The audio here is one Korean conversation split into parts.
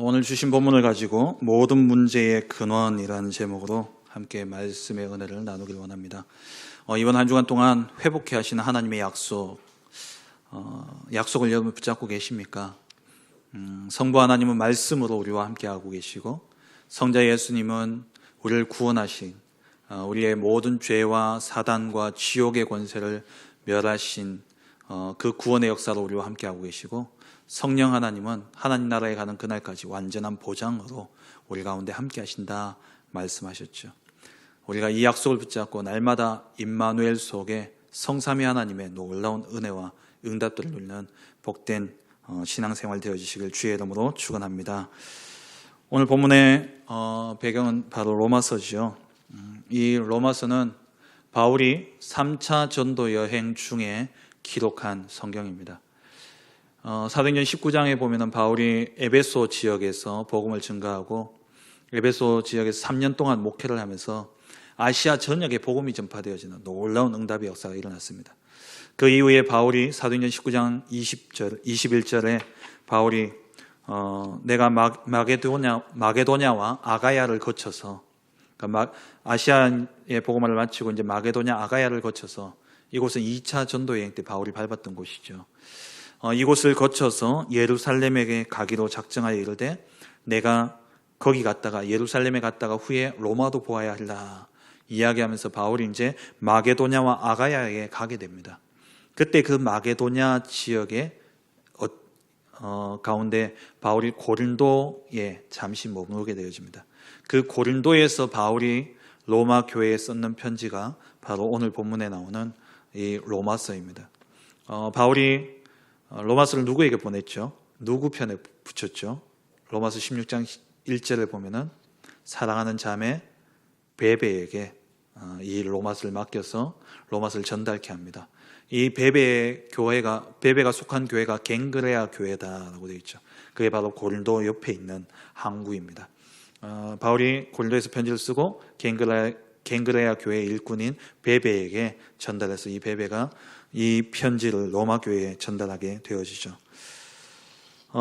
오늘 주신 본문을 가지고 모든 문제의 근원이라는 제목으로 함께 말씀의 은혜를 나누길 원합니다. 이번 한 주간 동안 회복해 하시는 하나님의 약속을 여러분 붙잡고 계십니까? 성부 하나님은 말씀으로 우리와 함께하고 계시고 성자 예수님은 우리를 구원하신 우리의 모든 죄와 사단과 지옥의 권세를 멸하신 그 구원의 역사로 우리와 함께하고 계시고 성령 하나님은 하나님 나라에 가는 그날까지 완전한 보장으로 우리 가운데 함께 하신다 말씀하셨죠. 우리가 이 약속을 붙잡고 날마다 임마누엘 속에 성삼위 하나님의 놀라운 은혜와 응답들을 누리는 복된 신앙생활 되어주시길 주의 이름으로 축원합니다. 오늘 본문의 배경은 바로 로마서죠. 이 로마서는 바울이 3차 전도 여행 중에 기록한 성경입니다. 사도행전 19장에 보면은 바울이 에베소 지역에서 복음을 증거하고 에베소 지역에서 3년 동안 목회를 하면서 아시아 전역에 복음이 전파되어지는 놀라운 응답의 역사가 일어났습니다. 그 이후에 바울이 사도행전 19장 21절에 바울이 내가 마게도냐와 아가야를 거쳐서 그러니까 아시아의 복음화를 마치고 이제 마게도냐 아가야를 거쳐서 이곳은 2차 전도 여행 때 바울이 밟았던 곳이죠. 이곳을 거쳐서 예루살렘에게 가기로 작정하여 이르되 내가 거기 갔다가 예루살렘에 갔다가 후에 로마도 보아야 하리라 이야기하면서 바울이 이제 마게도냐와 아가야에 가게 됩니다. 그때 그 마게도냐 지역의 가운데 바울이 고린도에 잠시 머무르게 되어집니다. 그 고린도에서 바울이 로마 교회에 썼는 편지가 바로 오늘 본문에 나오는 이 로마서입니다. 바울이 로마서를 누구에게 보냈죠? 누구 편에 붙였죠? 로마서 16장 1절을 보면은 사랑하는 자매 베베에게 이 로마서를 맡겨서 로마서를 전달케 합니다. 이 베베가 속한 교회가 갱그레아 교회다라고 되어 있죠. 그게 바로 고린도 옆에 있는 항구입니다. 바울이 고린도에서 편지를 쓰고 갱그레아 교회의 일꾼인 베베에게 전달해서 이 베베가 이 편지를 로마 교회에 전달하게 되어지죠.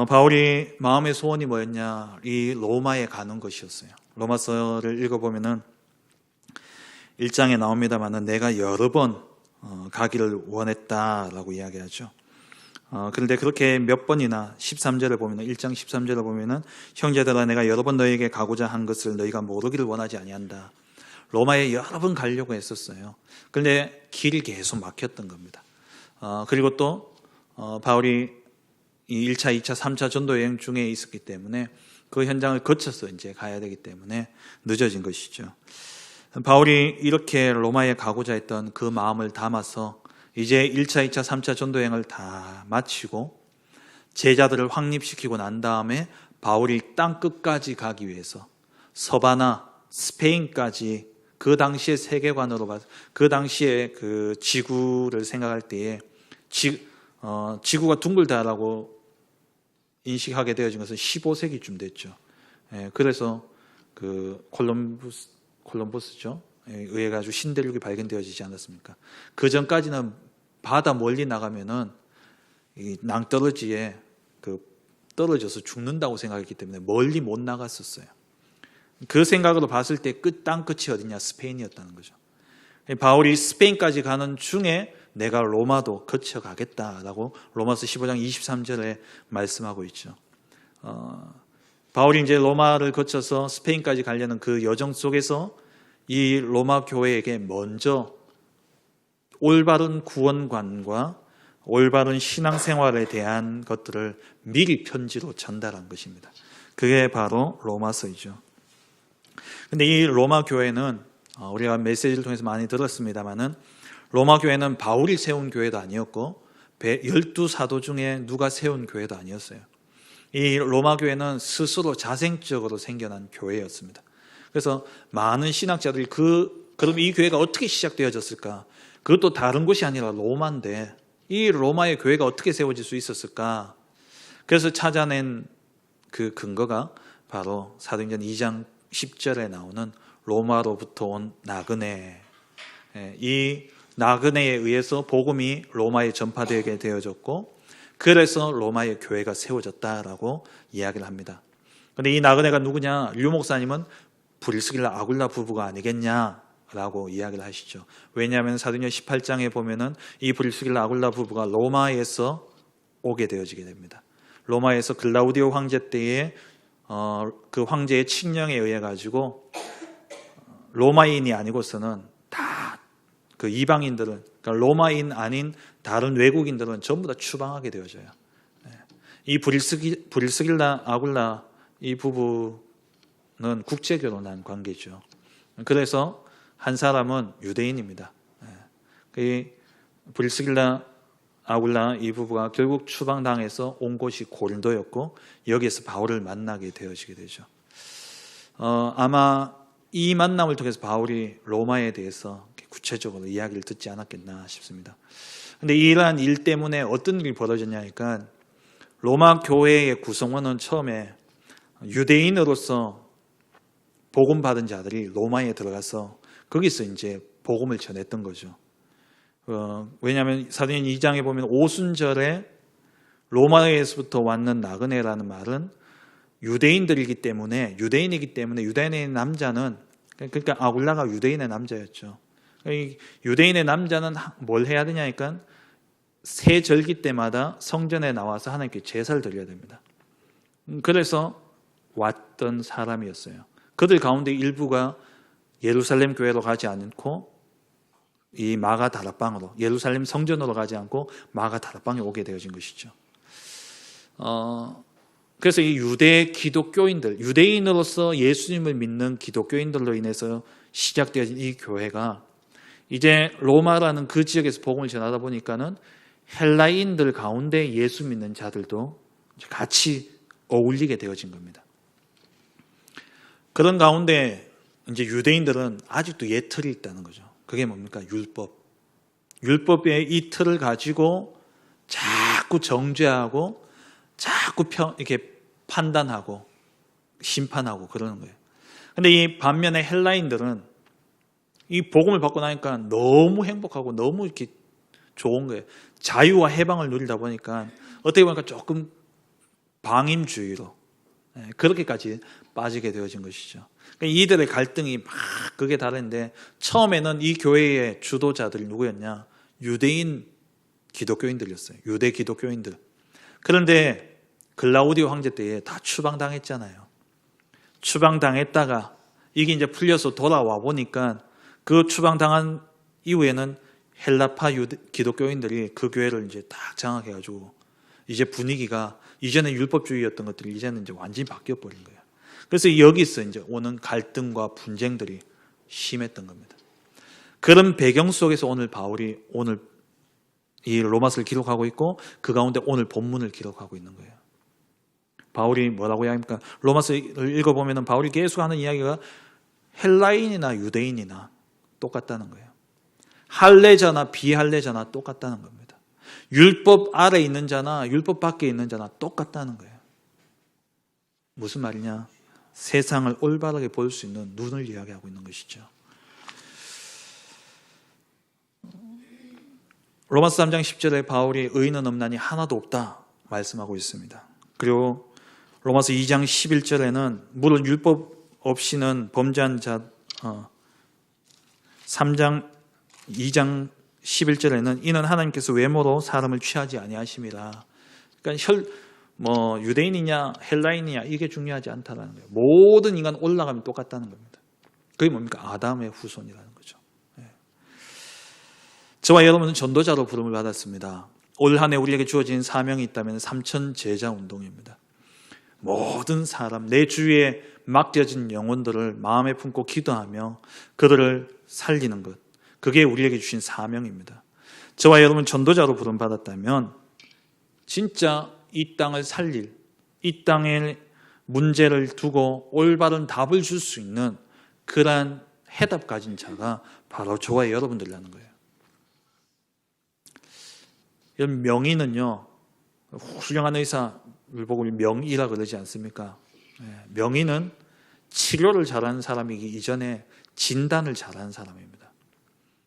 바울이 마음의 소원이 뭐였냐? 이 로마에 가는 것이었어요. 로마서를 읽어보면은 1장에 나옵니다만은 내가 여러 번 가기를 원했다라고 이야기하죠. 그런데 그렇게 몇 번이나 13절을 보면 1장 13절을 보면은 형제들아 내가 여러 번 너에게 가고자 한 것을 너희가 모르기를 원하지 아니한다. 로마에 여러 번 가려고 했었어요. 그런데 길이 계속 막혔던 겁니다. 그리고 또 바울이 이 1차, 2차, 3차 전도 여행 중에 있었기 때문에 그 현장을 거쳐서 이제 가야 되기 때문에 늦어진 것이죠. 바울이 이렇게 로마에 가고자 했던 그 마음을 담아서 이제 1차, 2차, 3차 전도 여행을 다 마치고 제자들을 확립시키고 난 다음에 바울이 땅 끝까지 가기 위해서 서바나, 스페인까지 그 당시의 세계관으로 봐서 그 당시에 그 지구를 생각할 때에 지구가 둥글다라고 인식하게 되어진 것은 15세기쯤 됐죠. 그래서 그 콜럼버스죠. 의해 가지고 신대륙이 발견되어지지 않았습니까? 그 전까지는 바다 멀리 나가면은 이 낭떠러지에 떨어져서 죽는다고 생각했기 때문에 멀리 못 나갔었어요. 그 생각으로 봤을 때 땅 끝이 어디냐? 스페인이었다는 거죠. 바울이 스페인까지 가는 중에 내가 로마도 거쳐가겠다라고 로마서 15장 23절에 말씀하고 있죠. 바울이 이제 로마를 거쳐서 스페인까지 가려는 그 여정 속에서 이 로마 교회에게 먼저 올바른 구원관과 올바른 신앙생활에 대한 것들을 미리 편지로 전달한 것입니다. 그게 바로 로마서이죠. 근데 이 로마 교회는 우리가 메시지를 통해서 많이 들었습니다만은 로마 교회는 바울이 세운 교회도 아니었고 12사도 중에 누가 세운 교회도 아니었어요. 이 로마 교회는 스스로 자생적으로 생겨난 교회였습니다. 그래서 많은 신학자들이 그럼 이 교회가 어떻게 시작되어졌을까? 그것도 다른 곳이 아니라 로마인데 이 로마의 교회가 어떻게 세워질 수 있었을까? 그래서 찾아낸 그 근거가 바로 사도행전 2장 10절에 나오는 로마로부터 온 나그네. 이 나그네에 의해서 복음이 로마에 전파되게 되어졌고 그래서 로마의 교회가 세워졌다라고 이야기를 합니다. 근데 이 나그네가 누구냐? 류 목사님은 브리스길라 아굴라 부부가 아니겠냐라고 이야기를 하시죠. 왜냐하면 사도행전 18장에 보면은 이 브리스길라 아굴라 부부가 로마에서 오게 되어지게 됩니다. 로마에서 글라우디오 황제 때에 그 황제의 칙령에 의해 가지고 로마인이 아니고서는 다 그 이방인들은, 그러니까 로마인 아닌 다른 외국인들은 전부 다 추방하게 되어져요. 이 브리스길라 아굴라 이 부부는 국제 결혼한 관계죠. 그래서 한 사람은 유대인입니다. 그 브리스길라 아굴라 이 부부가 결국 추방당해서 온 곳이 고린도였고 여기에서 바울을 만나게 되어지게 되죠. 아마 이 만남을 통해서 바울이 로마에 대해서 구체적으로 이야기를 듣지 않았겠나 싶습니다. 그런데 이러한 일 때문에 어떤 일이 벌어졌냐 하니까 로마 교회의 구성원은 처음에 유대인으로서 복음 받은 자들이 로마에 들어가서 거기서 이제 복음을 전했던 거죠. 왜냐하면 사도행전 2장에 보면 오순절에 로마에서부터 왔는 나그네라는 말은 유대인이기 때문에 유대인의 남자는, 그러니까 아굴라가 유대인의 남자였죠. 유대인의 남자는 뭘 해야 되냐니까 새 절기 때마다 성전에 나와서 하나님께 제사를 드려야 됩니다. 그래서 왔던 사람이었어요. 그들 가운데 일부가 예루살렘 교회로 가지 않고 이 마가 다락방으로, 예루살렘 성전으로 가지 않고 마가 다락방에 오게 되어진 것이죠. 그래서 이 유대 기독교인들, 유대인으로서 예수님을 믿는 기독교인들로 인해서 시작되어진 이 교회가 이제 로마라는 그 지역에서 복음을 전하다 보니까는 헬라인들 가운데 예수 믿는 자들도 같이 어울리게 되어진 겁니다. 그런 가운데 이제 유대인들은 아직도 옛 틀이 있다는 거죠. 그게 뭡니까? 율법. 율법의 이 틀을 가지고 자꾸 정죄하고 자꾸 이렇게 판단하고 심판하고 그러는 거예요. 근데 이 반면에 헬라인들은 이 복음을 받고 나니까 너무 행복하고 너무 이렇게 좋은 거예요. 자유와 해방을 누리다 보니까 어떻게 보니까 조금 방임주의로 그렇게까지 빠지게 되어진 것이죠. 그러니까 이들의 갈등이 막 그게 다른데 처음에는 이 교회의 주도자들이 누구였냐? 유대인 기독교인들이었어요. 유대 기독교인들. 그런데 글라우디오 황제 때에 다 추방당했잖아요. 추방당했다가 이게 이제 풀려서 돌아와 보니까 그 추방당한 이후에는 헬라파 기독교인들이 그 교회를 이제 딱 장악해가지고 이제 분위기가 이전에 율법주의였던 것들이 이제는 이제 완전히 바뀌어버린 거예요. 그래서 여기서 이제 오는 갈등과 분쟁들이 심했던 겁니다. 그런 배경 속에서 오늘 바울이 오늘 이 로마서를 기록하고 있고 그 가운데 오늘 본문을 기록하고 있는 거예요. 바울이 뭐라고 이야기합니까? 로마서를 읽어보면 바울이 계속 하는 이야기가 헬라인이나 유대인이나 똑같다는 거예요. 할례자나 비할례자나 똑같다는 겁니다. 율법 아래 있는 자나 율법 밖에 있는 자나 똑같다는 거예요. 무슨 말이냐? 세상을 올바르게 볼 수 있는 눈을 이야기하고 있는 것이죠. 로마서 3장 10절에 바울이 의인은 없나니 하나도 없다 말씀하고 있습니다. 그리고 로마서 2장 11절에는 물론 율법 없이는 범죄한 자 3장 2장 11절에는 이는 하나님께서 외모로 사람을 취하지 아니하심이라. 그러니까 유대인이냐 헬라인이냐 이게 중요하지 않다라는 거예요. 모든 인간 올라가면 똑같다는 겁니다. 그게 뭡니까? 아담의 후손이라는 거죠. 저와 여러분은 전도자로 부름을 받았습니다. 올 한 해 우리에게 주어진 사명이 있다면 3천 제자 운동입니다. 모든 사람, 내 주위에 맡겨진 영혼들을 마음에 품고 기도하며 그들을 살리는 것, 그게 우리에게 주신 사명입니다. 저와 여러분 전도자로 부름 받았다면 진짜 이 땅을 살릴, 이 땅에 문제를 두고 올바른 답을 줄 수 있는 그러한 해답 가진 자가 바로 저와 여러분들이라는 거예요. 이런 명의는요, 훌륭한 의사를 보고 명의라 그러지 않습니까? 명의는 치료를 잘하는 사람이기 이전에 진단을 잘하는 사람입니다.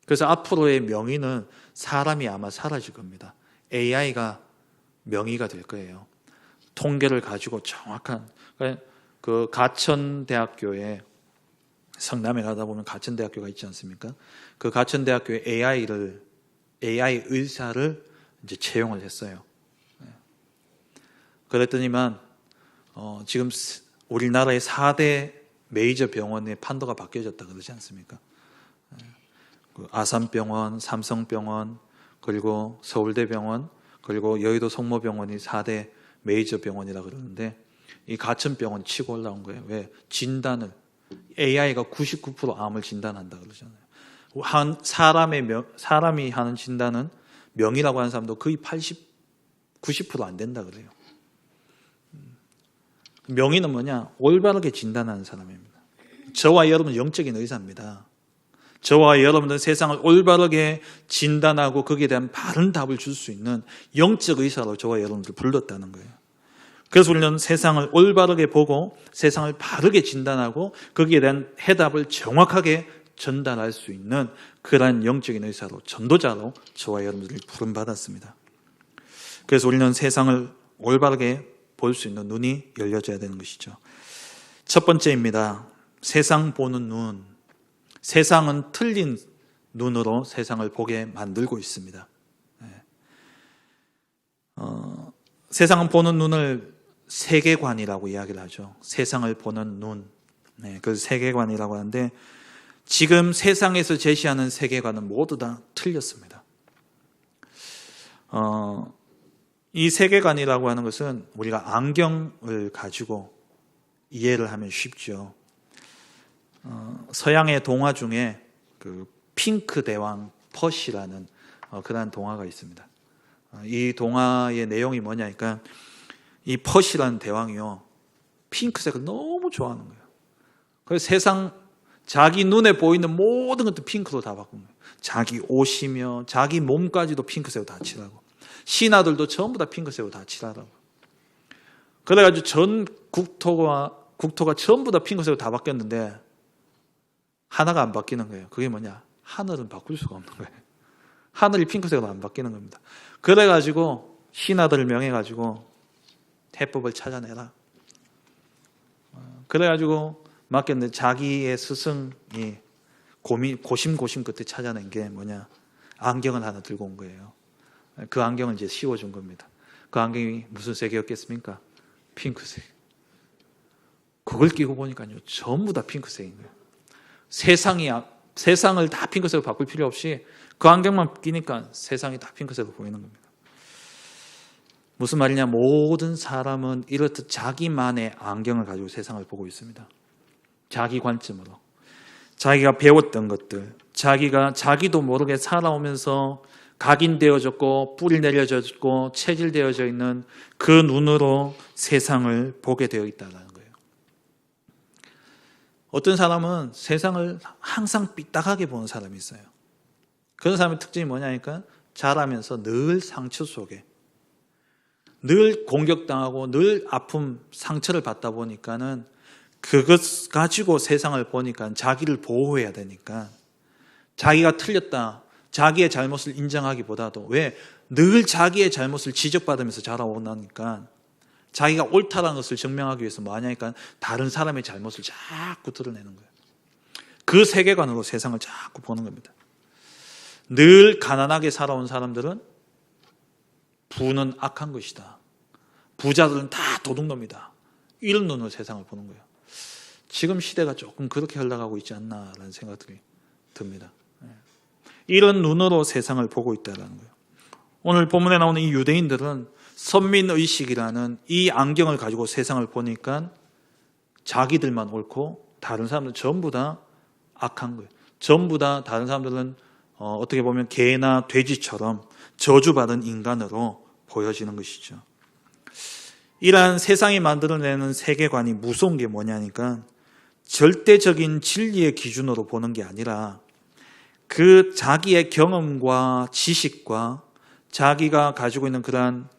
그래서 앞으로의 명의는 사람이 아마 사라질 겁니다. AI가 명의가 될 거예요. 통계를 가지고 정확한, 그 가천대학교에 성남에 가다 보면 가천대학교가 있지 않습니까? 그 가천대학교에 AI 의사를 이제 채용을 했어요. 그랬더니만 지금 우리나라의 4대 메이저 병원의 판도가 바뀌어졌다 그러지 않습니까? 그 아산병원, 삼성병원, 그리고 서울대병원, 그리고 여의도 성모병원이 4대 메이저 병원이라 그러는데 이 가천병원이 치고 올라온 거예요. 왜? 진단을 AI가 99% 암을 진단한다 그러잖아요. 사람이 하는 진단은 명의라고 하는 사람도 거의 90% 안 된다 그래요. 명의는 뭐냐? 올바르게 진단하는 사람입니다. 저와 여러분은 영적인 의사입니다. 저와 여러분은 세상을 올바르게 진단하고 거기에 대한 바른 답을 줄 수 있는 영적 의사로 저와 여러분들을 불렀다는 거예요. 그래서 우리는 세상을 올바르게 보고 세상을 바르게 진단하고 거기에 대한 해답을 정확하게 전달할 수 있는 그러한 영적인 의사로, 전도자로 저와 여러분들이 부름받았습니다. 그래서 우리는 세상을 올바르게 볼 수 있는 눈이 열려져야 되는 것이죠. 첫 번째입니다. 세상 보는 눈. 세상은 틀린 눈으로 세상을 보게 만들고 있습니다. 세상은 보는 눈을 세계관이라고 이야기를 하죠. 세상을 보는 눈. 그래서 세계관이라고 하는데 지금 세상에서 제시하는 세계관은 모두 다 틀렸습니다. 이 세계관이라고 하는 것은 우리가 안경을 가지고 이해를 하면 쉽죠. 서양의 동화 중에 그 핑크 대왕 퍼시라는 그런 동화가 있습니다. 이 동화의 내용이 뭐냐니까 이 퍼시라는 대왕이요 핑크색을 너무 좋아하는 거예요. 그래서 세상 자기 눈에 보이는 모든 것도 핑크로 다 바꾼 거예요. 자기 옷이며 자기 몸까지도 핑크색으로 다 칠하고 신하들도 전부 다 핑크색으로 다 칠하라고. 그래가지고 전 국토가 전부 다 핑크색으로 다 바뀌었는데 하나가 안 바뀌는 거예요. 그게 뭐냐? 하늘은 바꿀 수가 없는 거예요. 하늘이 핑크색으로 안 바뀌는 겁니다. 그래가지고 신하들을 명해가지고 해법을 찾아내라. 그래가지고 맡겼는데 자기의 스승이 고심 끝에 찾아낸 게 뭐냐? 안경을 하나 들고 온 거예요. 그 안경을 이제 씌워준 겁니다. 그 안경이 무슨 색이었겠습니까? 핑크색. 그걸 끼고 보니까요, 전부 다 핑크색인 거예요. 세상을 다 핑크색으로 바꿀 필요 없이 그 안경만 끼니까 세상이 다 핑크색으로 보이는 겁니다. 무슨 말이냐? 모든 사람은 이렇듯 자기만의 안경을 가지고 세상을 보고 있습니다. 자기 관점으로. 자기가 배웠던 것들, 자기도 모르게 살아오면서 각인되어졌고 뿌리 내려졌고 체질되어져 있는 그 눈으로 세상을 보게 되어 있다는 거예요. 어떤 사람은 세상을 항상 삐딱하게 보는 사람이 있어요. 그런 사람의 특징이 뭐냐니까 자라면서 늘 상처 속에 늘 공격당하고 늘 아픔, 상처를 받다 보니까는 그것 가지고 세상을 보니까 자기를 보호해야 되니까 자기가 틀렸다, 자기의 잘못을 인정하기보다도 왜? 늘 자기의 잘못을 지적받으면서 자라오니까 자기가 옳다는 것을 증명하기 위해서 뭐 하냐니까 다른 사람의 잘못을 자꾸 드러내는 거예요. 그 세계관으로 세상을 자꾸 보는 겁니다. 늘 가난하게 살아온 사람들은 부는 악한 것이다. 부자들은 다 도둑놈이다. 이런 눈으로 세상을 보는 거예요. 지금 시대가 조금 그렇게 흘러가고 있지 않나라는 생각들이 듭니다. 이런 눈으로 세상을 보고 있다는 거예요. 오늘 본문에 나오는 이 유대인들은 선민의식이라는 이 안경을 가지고 세상을 보니까 자기들만 옳고 다른 사람들은 전부 다 악한 거예요. 전부 다 다른 사람들은 어떻게 보면 개나 돼지처럼 저주받은 인간으로 보여지는 것이죠. 이러한 세상이 만들어내는 세계관이 무서운 게 뭐냐니까 절대적인 진리의 기준으로 보는 게 아니라 그 자기의 경험과 지식과 자기가 가지고 있는 그러한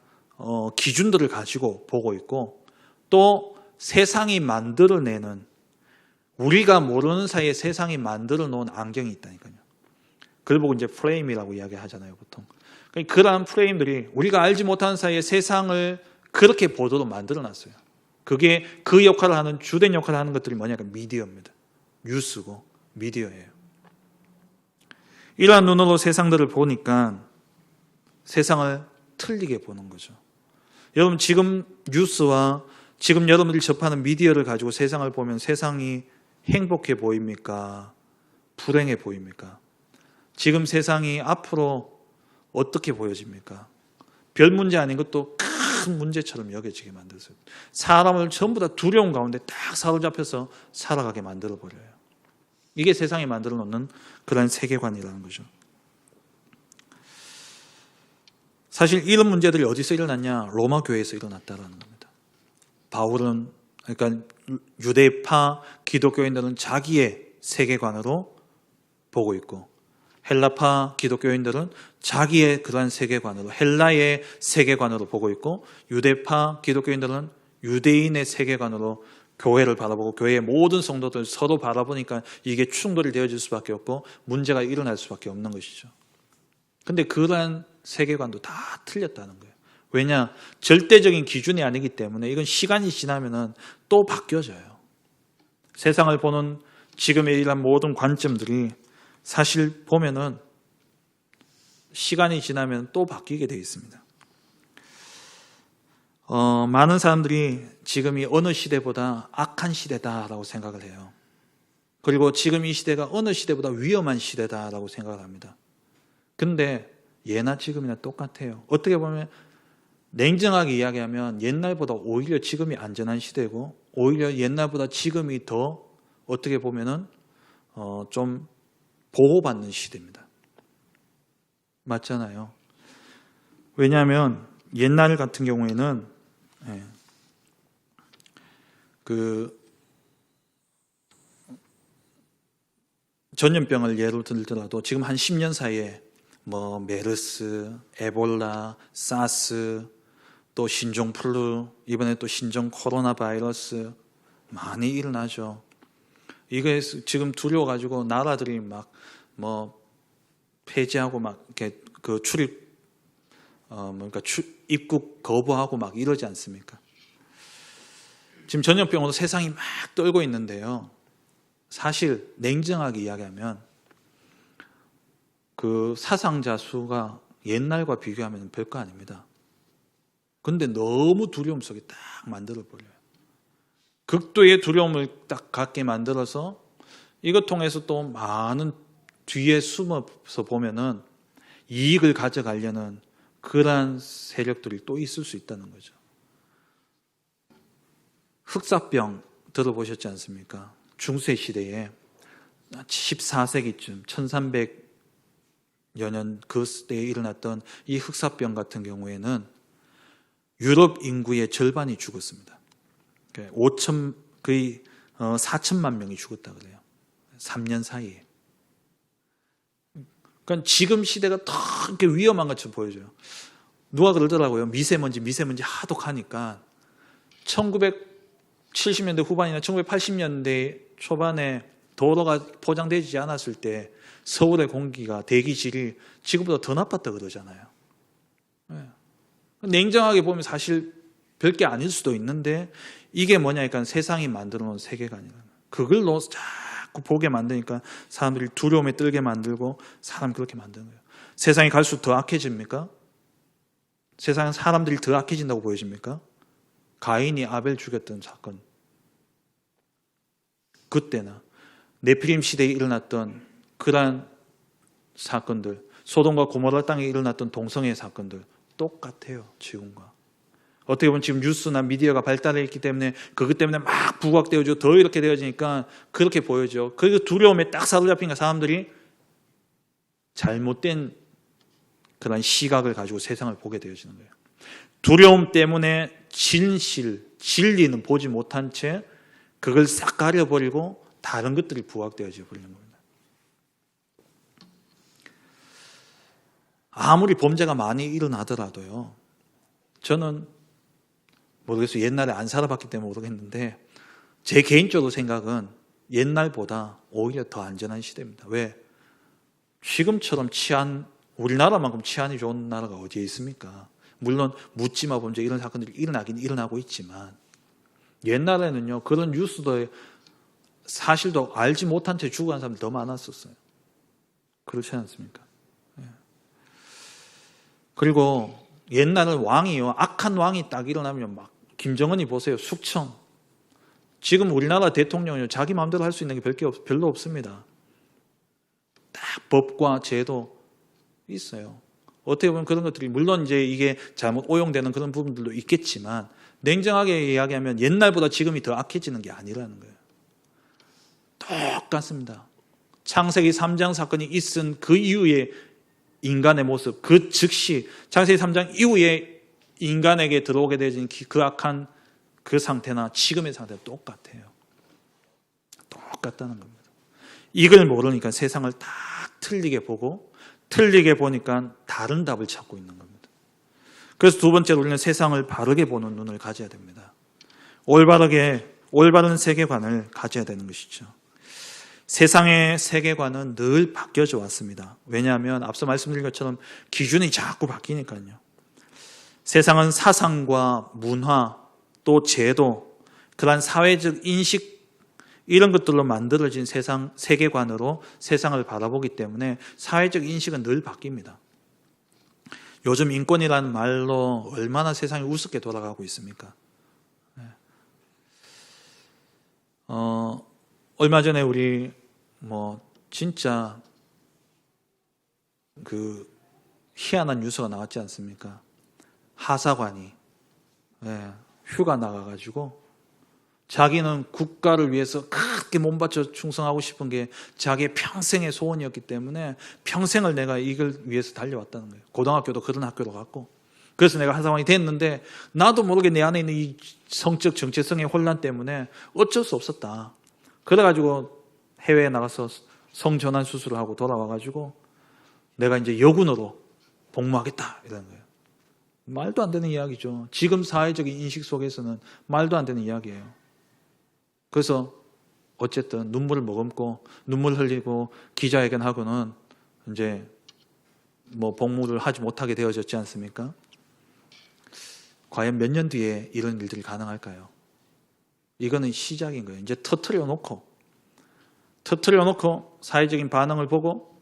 기준들을 가지고 보고 있고 또 세상이 만들어내는 우리가 모르는 사이에 세상이 만들어 놓은 안경이 있다니까요. 그걸 보고 이제 프레임이라고 이야기하잖아요, 보통. 그러한 프레임들이 우리가 알지 못하는 사이에 세상을 그렇게 보도록 만들어 놨어요. 그게 그 역할을 하는 주된 역할을 하는 것들이 뭐냐면 미디어입니다. 뉴스고 미디어예요. 이러한 눈으로 세상들을 보니까 세상을 틀리게 보는 거죠. 여러분 지금 뉴스와 지금 여러분들이 접하는 미디어를 가지고 세상을 보면 세상이 행복해 보입니까? 불행해 보입니까? 지금 세상이 앞으로 어떻게 보여집니까? 별 문제 아닌 것도 큰 문제처럼 여겨지게 만들었어요. 사람을 전부 다 두려움 가운데 딱 사로잡혀서 살아가게 만들어버려요. 이게 세상이 만들어 놓는 그런 세계관이라는 거죠. 사실 이런 문제들이 어디서 일어났냐? 로마 교회에서 일어났다는 겁니다. 바울은 그러니까 유대파 기독교인들은 자기의 세계관으로 보고 있고 헬라파 기독교인들은 자기의 그러한 세계관으로 헬라의 세계관으로 보고 있고 유대파 기독교인들은 유대인의 세계관으로 교회를 바라보고 교회의 모든 성도들 서로 바라보니까 이게 충돌이 되어질 수밖에 없고 문제가 일어날 수밖에 없는 것이죠. 근데 그러한 세계관도 다 틀렸다는 거예요. 왜냐? 절대적인 기준이 아니기 때문에 이건 시간이 지나면 또 바뀌어져요. 세상을 보는 지금의 이런 모든 관점들이 사실 보면은 시간이 지나면 또 바뀌게 되어 있습니다. 많은 사람들이 지금이 어느 시대보다 악한 시대다라고 생각을 해요. 그리고 지금 이 시대가 어느 시대보다 위험한 시대다라고 생각을 합니다. 근데 예나 지금이나 똑같아요. 어떻게 보면 냉정하게 이야기하면 옛날보다 오히려 지금이 안전한 시대고 오히려 옛날보다 지금이 더 어떻게 보면은 좀 보호받는 시대입니다. 맞잖아요. 왜냐하면 옛날 같은 경우에는 전염병을 예로 들더라도 지금 한 10년 사이에 뭐 메르스, 에볼라, 사스, 또 신종플루, 이번에 또 신종 코로나 바이러스 많이 일어나죠. 이게 지금 두려워가지고 나라들이 막 뭐 폐지하고 막 이렇게 그 출입 입국 거부하고 막 이러지 않습니까? 지금 전염병으로 세상이 막 떨고 있는데요. 사실 냉정하게 이야기하면 그 사상자 수가 옛날과 비교하면 별거 아닙니다. 근데 너무 두려움 속에 딱 만들어버려요. 극도의 두려움을 딱 갖게 만들어서 이것 통해서 또 많은 뒤에 숨어서 보면은 이익을 가져가려는 그러한 세력들이 또 있을 수 있다는 거죠. 흑사병 들어보셨지 않습니까? 중세 시대에 14세기쯤 1300여 년 그 때에 일어났던 이 흑사병 같은 경우에는 유럽 인구의 절반이 죽었습니다. 거의 4천만 명이 죽었다 그래요. 3년 사이에. 그러니까 지금 시대가 더 이렇게 위험한 것처럼 보여져요. 누가 그러더라고요. 미세먼지 하도 가니까 1970년대 후반이나 1980년대 초반에 도로가 포장되지 않았을 때 서울의 공기가 대기질이 지금보다 더 나빴다 그러잖아요. 냉정하게 보면 사실 별게 아닐 수도 있는데 이게 뭐냐니까 세상이 만들어 놓은 세계관이라는 거예요. 그걸 자꾸 보게 만드니까 사람들이 두려움에 떨게 만들고 사람 그렇게 만드는 거예요. 세상이 갈수록 더 악해집니까? 세상은 사람들이 더 악해진다고 보여집니까? 가인이 아벨 죽였던 사건, 그때나 네피림 시대에 일어났던 그러한 사건들, 소돔과 고모라 땅에 일어났던 동성애 사건들 똑같아요. 지금과. 어떻게 보면 지금 뉴스나 미디어가 발달해 있기 때문에 그것 때문에 막 부각되어지고 더 이렇게 되어지니까 그렇게 보여져. 그리고 두려움에 딱 사로잡히니까 사람들이 잘못된 그런 시각을 가지고 세상을 보게 되어지는 거예요. 두려움 때문에 진리는 보지 못한 채 그걸 싹 가려버리고 다른 것들이 부각되어져 버리는 겁니다. 아무리 범죄가 많이 일어나더라도요. 저는 모르겠어요. 옛날에 안 살아봤기 때문에 모르겠는데 제 개인적으로 생각은 옛날보다 오히려 더 안전한 시대입니다. 왜? 지금처럼 우리나라만큼 치안이 좋은 나라가 어디에 있습니까? 물론 묻지마 범죄 이런 사건들이 일어나긴 일어나고 있지만 옛날에는요, 그런 뉴스도 사실도 알지 못한 채 죽어간 사람이 더 많았었어요. 그렇지 않습니까? 그리고 옛날은 왕이요, 악한 왕이 딱 일어나면 막 김정은이 보세요, 숙청. 지금 우리나라 대통령이 자기 마음대로 할 수 있는 게 별로 없습니다. 딱 법과 제도 있어요. 어떻게 보면 그런 것들이 물론 이제 이게 잘못 오용되는 그런 부분들도 있겠지만 냉정하게 이야기하면 옛날보다 지금이 더 악해지는 게 아니라는 거예요. 똑같습니다. 창세기 3장 사건이 있은 그 이후에 인간의 모습, 그 즉시 창세기 3장 이후에 인간에게 들어오게 되어진 그 악한 그 상태나 지금의 상태가 똑같아요. 똑같다는 겁니다. 이걸 모르니까 세상을 다 틀리게 보고 틀리게 보니까 다른 답을 찾고 있는 겁니다. 그래서 두 번째로 우리는 세상을 바르게 보는 눈을 가져야 됩니다. 올바른 세계관을 가져야 되는 것이죠. 세상의 세계관은 늘 바뀌어져 왔습니다. 왜냐하면 앞서 말씀드린 것처럼 기준이 자꾸 바뀌니까요. 세상은 사상과 문화, 또 제도, 그러한 사회적 인식 이런 것들로 만들어진 세계관으로 세상을 바라보기 때문에 사회적 인식은 늘 바뀝니다. 요즘 인권이라는 말로 얼마나 세상이 우습게 돌아가고 있습니까? 얼마 전에 우리 진짜 그 희한한 뉴스가 나왔지 않습니까? 하사관이 휴가 나가가지고 자기는 국가를 위해서 크게 몸바쳐 충성하고 싶은 게 자기의 평생의 소원이었기 때문에 평생을 내가 이걸 위해서 달려왔다는 거예요. 고등학교도 그런 학교로 갔고. 그래서 내가 하사관이 됐는데 나도 모르게 내 안에 있는 이 성적 정체성의 혼란 때문에 어쩔 수 없었다. 그래가지고 해외에 나가서 성전환 수술을 하고 돌아와가지고 내가 이제 여군으로 복무하겠다 이러는 거예요. 말도 안 되는 이야기죠. 지금 사회적인 인식 속에서는 말도 안 되는 이야기예요. 그래서 어쨌든 눈물을 머금고 눈물 흘리고 기자회견하고는 이제 복무를 하지 못하게 되어졌지 않습니까? 과연 몇 년 뒤에 이런 일들이 가능할까요? 이거는 시작인 거예요. 이제 터트려 놓고 사회적인 반응을 보고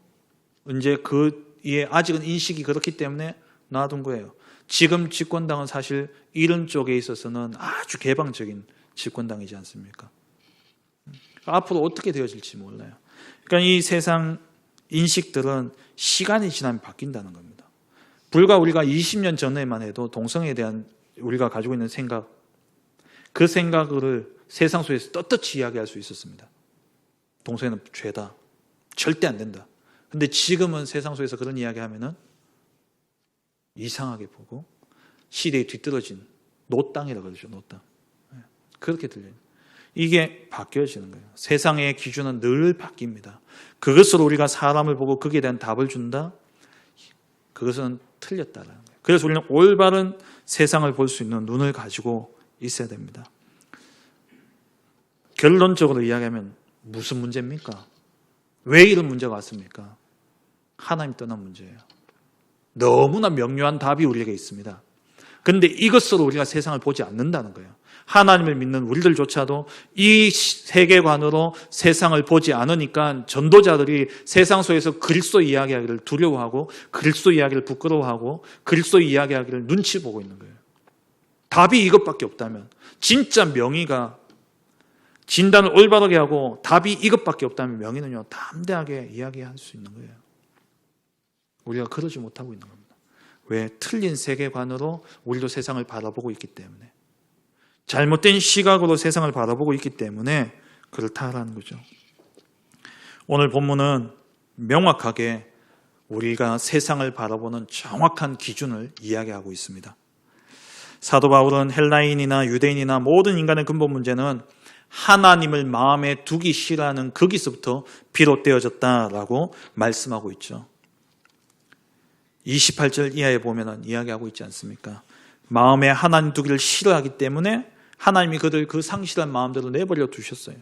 이제 그에 아직은 인식이 그렇기 때문에 놔둔 거예요. 지금 집권당은 사실 이런 쪽에 있어서는 아주 개방적인 집권당이지 않습니까? 앞으로 어떻게 되어질지 몰라요. 그러니까 이 세상 인식들은 시간이 지나면 바뀐다는 겁니다. 불과 우리가 20년 전에만 해도 동성애에 대한 우리가 가지고 있는 생각, 그 생각을 세상 속에서 떳떳이 이야기할 수 있었습니다. 동성애는 죄다. 절대 안 된다. 근데 지금은 세상 속에서 그런 이야기하면은 이상하게 보고 시대에 뒤떨어진 노땅이라고 그러죠. 노땅. 그렇게 들려요. 이게 바뀌어지는 거예요. 세상의 기준은 늘 바뀝니다. 그것으로 우리가 사람을 보고 거기에 대한 답을 준다? 그것은 틀렸다라는 거예요. 그래서 우리는 올바른 세상을 볼 수 있는 눈을 가지고 있어야 됩니다. 결론적으로 이야기하면 무슨 문제입니까? 왜 이런 문제가 왔습니까? 하나님 떠난 문제예요. 너무나 명료한 답이 우리에게 있습니다. 그런데 이것으로 우리가 세상을 보지 않는다는 거예요. 하나님을 믿는 우리들조차도 이 세계관으로 세상을 보지 않으니까 전도자들이 세상 속에서 그리스도 이야기하기를 두려워하고 그리스도 이야기를 부끄러워하고 그리스도 이야기하기를 눈치 보고 있는 거예요. 답이 이것밖에 없다면, 진짜 명의가 진단을 올바르게 하고 답이 이것밖에 없다면 명의는요 담대하게 이야기할 수 있는 거예요. 우리가 그러지 못하고 있는 겁니다. 왜? 틀린 세계관으로 우리도 세상을 바라보고 있기 때문에, 잘못된 시각으로 세상을 바라보고 있기 때문에 그렇다라는 거죠. 오늘 본문은 명확하게 우리가 세상을 바라보는 정확한 기준을 이야기하고 있습니다. 사도 바울은 헬라인이나 유대인이나 모든 인간의 근본 문제는 하나님을 마음에 두기 싫어하는 거기서부터 비롯되어졌다라고 말씀하고 있죠. 28절 이하에 보면 이야기하고 있지 않습니까? 마음에 하나님 두기를 싫어하기 때문에 하나님이 그들 그 상실한 마음대로 내버려 두셨어요.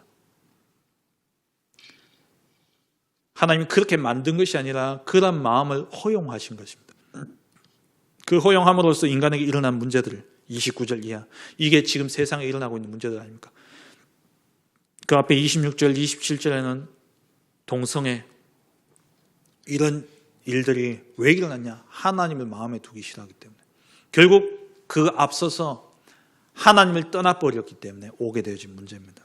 하나님이 그렇게 만든 것이 아니라 그런 마음을 허용하신 것입니다. 그 허용함으로써 인간에게 일어난 문제들을 29절 이하. 이게 지금 세상에 일어나고 있는 문제들 아닙니까? 그 앞에 26절, 27절에는 동성애 이런 일들이 왜 일어났냐? 하나님을 마음에 두기 싫어하기 때문에. 결국 그 앞서서 하나님을 떠나버렸기 때문에 오게 되어진 문제입니다.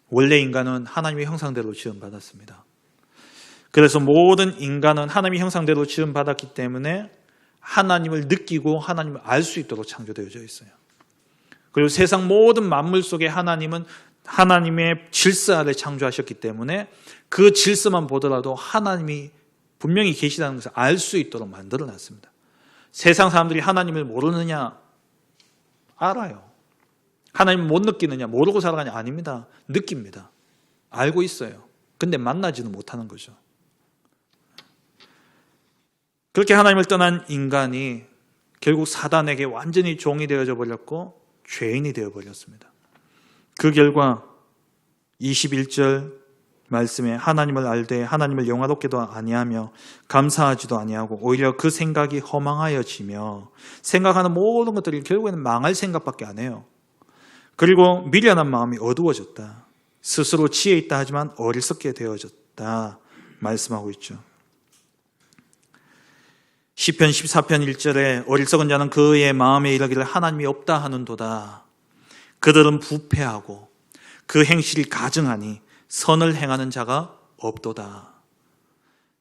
원래 인간은 하나님의 형상대로 지음받았습니다. 그래서 모든 인간은 하나님의 형상대로 지음받았기 때문에 하나님을 느끼고 하나님을 알 수 있도록 창조되어져 있어요. 그리고 세상 모든 만물 속에 하나님은 하나님의 질서 아래 창조하셨기 때문에 그 질서만 보더라도 하나님이 분명히 계시다는 것을 알 수 있도록 만들어놨습니다. 세상 사람들이 하나님을 모르느냐? 알아요. 하나님을 못 느끼느냐? 모르고 살아가냐? 아닙니다. 느낍니다. 알고 있어요. 근데 만나지는 못하는 거죠. 그렇게 하나님을 떠난 인간이 결국 사단에게 완전히 종이 되어져 버렸고 죄인이 되어버렸습니다. 그 결과 21절 말씀에 하나님을 알되 하나님을 영화롭게도 아니하며 감사하지도 아니하고 오히려 그 생각이 허망하여지며 생각하는 모든 것들이 결국에는 망할 생각밖에 안 해요. 그리고 미련한 마음이 어두워졌다. 스스로 지혜 있다 하지만 어리석게 되어졌다 말씀하고 있죠. 시편 14편 1절에 어리석은 자는 그의 마음에 이르기를 하나님이 없다 하는도다. 그들은 부패하고 그 행실이 가증하니 선을 행하는 자가 없도다.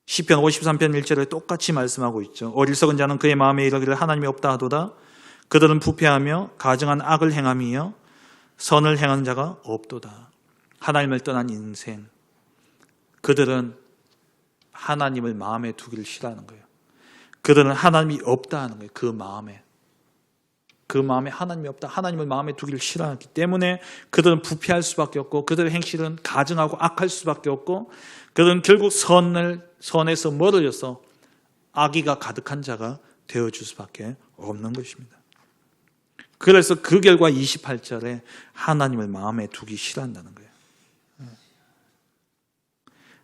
시편 53편 1절에 똑같이 말씀하고 있죠. 어리석은 자는 그의 마음에 이르기를 하나님이 없다 하도다. 그들은 부패하며 가증한 악을 행함이여 선을 행하는 자가 없도다. 하나님을 떠난 인생, 그들은 하나님을 마음에 두기를 싫어하는 거예요. 그들은 하나님이 없다 하는 거예요. 그 마음에 하나님이 없다, 하나님을 마음에 두기를 싫어하기 때문에 그들은 부패할 수밖에 없고 그들의 행실은 가증하고 악할 수밖에 없고 그들은 결국 선에서 멀어져서 악의가 가득한 자가 되어줄 수밖에 없는 것입니다. 그래서 그 결과 28절에 하나님을 마음에 두기 싫어한다는 거예요.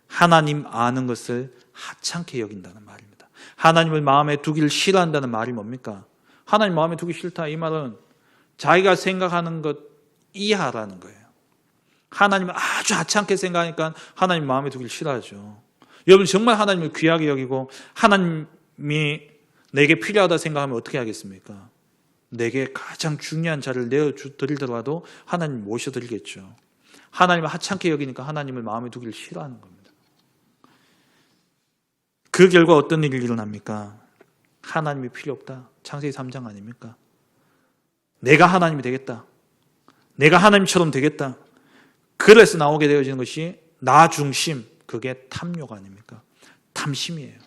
하나님 아는 것을 하찮게 여긴다는 말입니다. 하나님을 마음에 두기를 싫어한다는 말이 뭡니까? 하나님 마음에 두기 싫다, 이 말은 자기가 생각하는 것 이하라는 거예요. 하나님을 아주 하찮게 생각하니까 하나님 마음에 두기를 싫어하죠. 여러분 정말 하나님을 귀하게 여기고 하나님이 내게 필요하다 생각하면 어떻게 하겠습니까? 내게 가장 중요한 자를 내어드리더라도 하나님 모셔드리겠죠. 하나님을 하찮게 여기니까 하나님을 마음에 두기를 싫어하는 겁니다. 그 결과 어떤 일이 일어납니까? 하나님이 필요 없다. 창세기 3장 아닙니까? 내가 하나님이 되겠다. 내가 하나님처럼 되겠다. 그래서 나오게 되어지는 것이 나 중심, 그게 탐욕 아닙니까? 탐심이에요.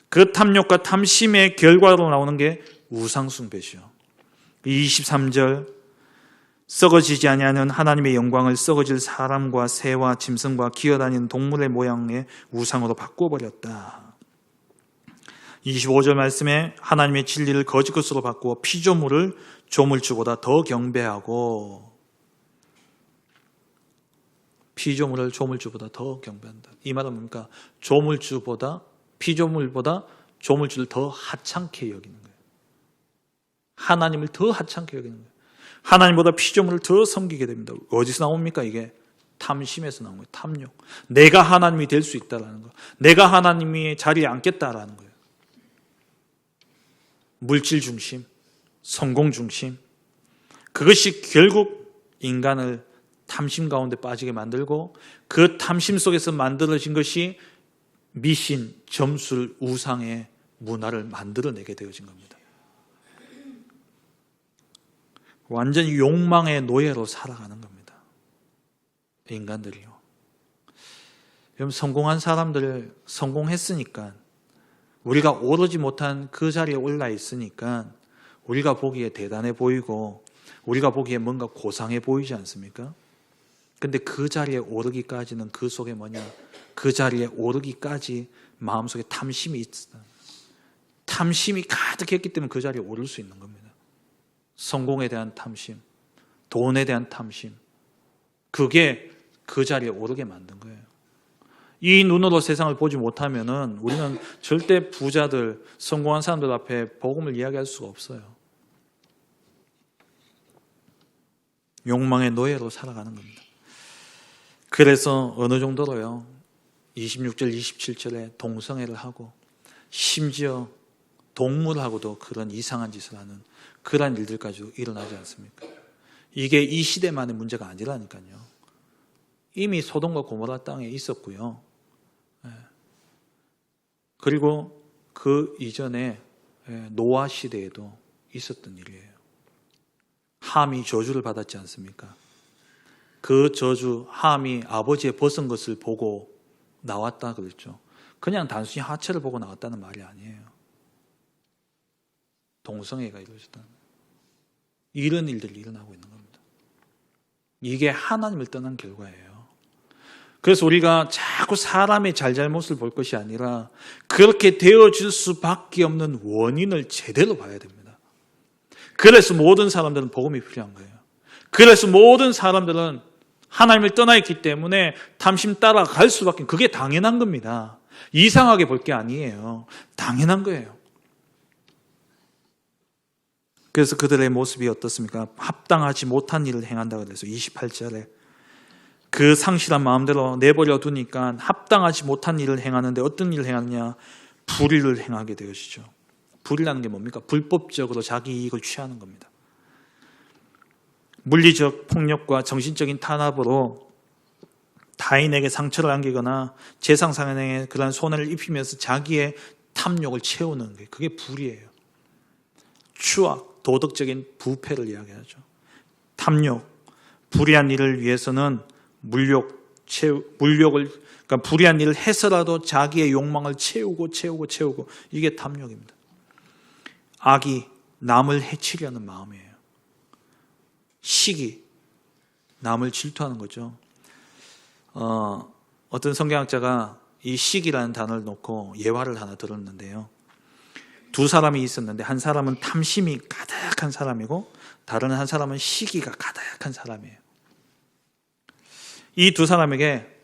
그 탐욕과 탐심의 결과로 나오는 게 우상숭배죠. 23절 썩어지지 아니하는 하나님의 영광을 썩어질 사람과 새와 짐승과 기어다니는 동물의 모양의 우상으로 바꿔버렸다. 25절 말씀에 하나님의 진리를 거짓 것으로 바꾸어 피조물을 조물주보다 더 경배하고 피조물을 조물주보다 더 경배한다. 이 말은 뭡니까? 피조물보다 조물주를 더 하찮게 여기는 거예요. 하나님을 더 하찮게 여기는 거예요. 하나님보다 피조물을 더 섬기게 됩니다. 어디서 나옵니까? 이게 탐심에서 나온 거예요. 탐욕. 내가 하나님이 될 수 있다라는 거. 내가 하나님의 자리에 앉겠다라는 거예요. 물질 중심, 성공 중심. 그것이 결국 인간을 탐심 가운데 빠지게 만들고 그 탐심 속에서 만들어진 것이 미신, 점술, 우상의 문화를 만들어내게 되어진 겁니다. 완전히 욕망의 노예로 살아가는 겁니다. 인간들이요. 여러분 성공한 사람들 성공했으니까 우리가 오르지 못한 그 자리에 올라 있으니까 우리가 보기에 대단해 보이고 우리가 보기에 뭔가 고상해 보이지 않습니까? 근데 그 자리에 오르기까지는 그 속에 뭐냐? 그 자리에 오르기까지 마음속에 탐심이 있다. 탐심이 가득했기 때문에 그 자리에 오를 수 있는 겁니다. 성공에 대한 탐심, 돈에 대한 탐심, 그게 그 자리에 오르게 만든 거예요. 이 눈으로 세상을 보지 못하면은 우리는 절대 부자들, 성공한 사람들 앞에 복음을 이야기할 수가 없어요. 욕망의 노예로 살아가는 겁니다. 그래서 어느 정도로요, 26절, 27절에 동성애를 하고 심지어 동물하고도 그런 이상한 짓을 하는 그런 일들까지 일어나지 않습니까? 이게 이 시대만의 문제가 아니라니까요. 이미 소돔과 고모라 땅에 있었고요. 그리고 그 이전에 노아 시대에도 있었던 일이에요. 함이 저주를 받았지 않습니까? 그 저주, 함이 아버지의 벗은 것을 보고 나왔다 그랬죠. 그냥 단순히 하체를 보고 나왔다는 말이 아니에요. 동성애가 이루어졌다. 이런 일들이 일어나고 있는 겁니다. 이게 하나님을 떠난 결과예요. 그래서 우리가 자꾸 사람의 잘잘못을 볼 것이 아니라 그렇게 되어질 수밖에 없는 원인을 제대로 봐야 됩니다. 그래서 모든 사람들은 복음이 필요한 거예요. 그래서 모든 사람들은 하나님을 떠나 있기 때문에 탐심 따라갈 수밖에, 그게 당연한 겁니다. 이상하게 볼 게 아니에요. 당연한 거예요. 그래서 그들의 모습이 어떻습니까? 합당하지 못한 일을 행한다고 그래서 28절에 그 상실한 마음대로 내버려 두니까 합당하지 못한 일을 행하는데 어떤 일을 행하느냐? 불의를 행하게 되어지죠. 불의라는 게 뭡니까? 불법적으로 자기 이익을 취하는 겁니다. 물리적 폭력과 정신적인 탄압으로 타인에게 상처를 안기거나 재상상에 그런 손해를 입히면서 자기의 탐욕을 채우는 게, 그게 불의예요. 추악, 도덕적인 부패를 이야기하죠. 탐욕, 불의한 일을 위해서는 물욕을, 그러니까 불의한 일을 해서라도 자기의 욕망을 채우고 이게 탐욕입니다. 악이, 남을 해치려는 마음이에요. 시기, 남을 질투하는 거죠. 어떤 성경학자가 이 시기라는 단어를 놓고 예화를 하나 들었는데요. 두 사람이 있었는데 한 사람은 탐심이 가득한 사람이고 다른 한 사람은 시기가 가득한 사람이에요. 이 두 사람에게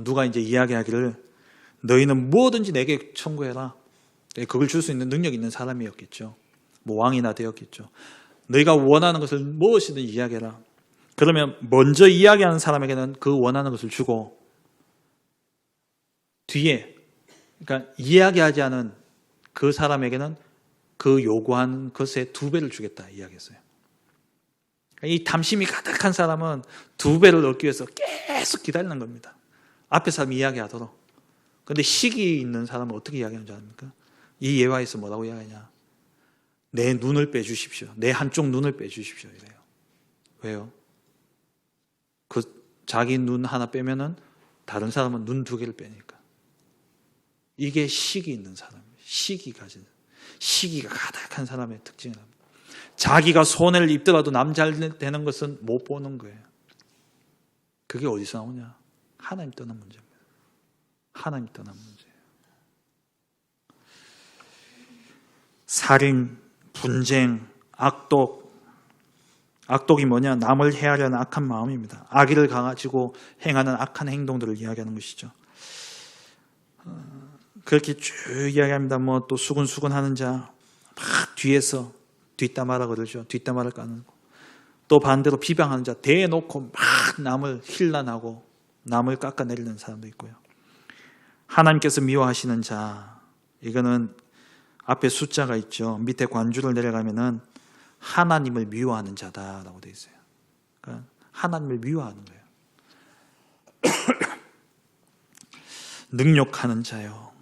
누가 이제 이야기하기를 너희는 뭐든지 내게 청구해라. 그걸 줄 수 있는 능력 있는 사람이었겠죠. 뭐 왕이나 되었겠죠. 너희가 원하는 것을 무엇이든 이야기해라. 그러면 먼저 이야기하는 사람에게는 그 원하는 것을 주고 뒤에, 그러니까 이야기하지 않은 그 사람에게는 그 요구한 것의 2배를 주겠다 이야기했어요. 이 탐심이 가득한 사람은 2배를 얻기 위해서 계속 기다리는 겁니다. 앞에 사람이 이야기하도록. 그런데 시기 있는 사람은 어떻게 이야기하는지 아십니까? 이 예화에서 뭐라고 이야기하냐? 내 눈을 빼주십시오. 내 한쪽 눈을 빼주십시오. 이래요. 왜요? 그 자기 눈 하나 빼면은 다른 사람은 눈 2개를 빼니까. 이게 시기 있는 사람이에요. 시기가 가득한 사람의 특징이랍니다. 자기가 손해를 입더라도 남 잘 되는 것은 못 보는 거예요. 그게 어디서 나오냐? 하나님 떠난 문제입니다. 하나님 떠난 문제예요. 살인, 분쟁, 악독이 뭐냐? 남을 해하려는 악한 마음입니다. 악의를 가지고 행하는 악한 행동들을 이야기하는 것이죠. 그렇게 쭉 이야기합니다. 뭐 또 수근수근하는 자, 막 뒤에서 뒷담화라 그러죠. 뒷담화를 까는 거. 또 반대로 비방하는 자, 대놓고 막 남을 힐난하고 남을 깎아내리는 사람도 있고요. 하나님께서 미워하시는 자, 이거는 앞에 숫자가 있죠. 밑에 관주를 내려가면은 하나님을 미워하는 자다라고 되어 있어요. 그러니까 하나님을 미워하는 거예요. 능욕하는 자요,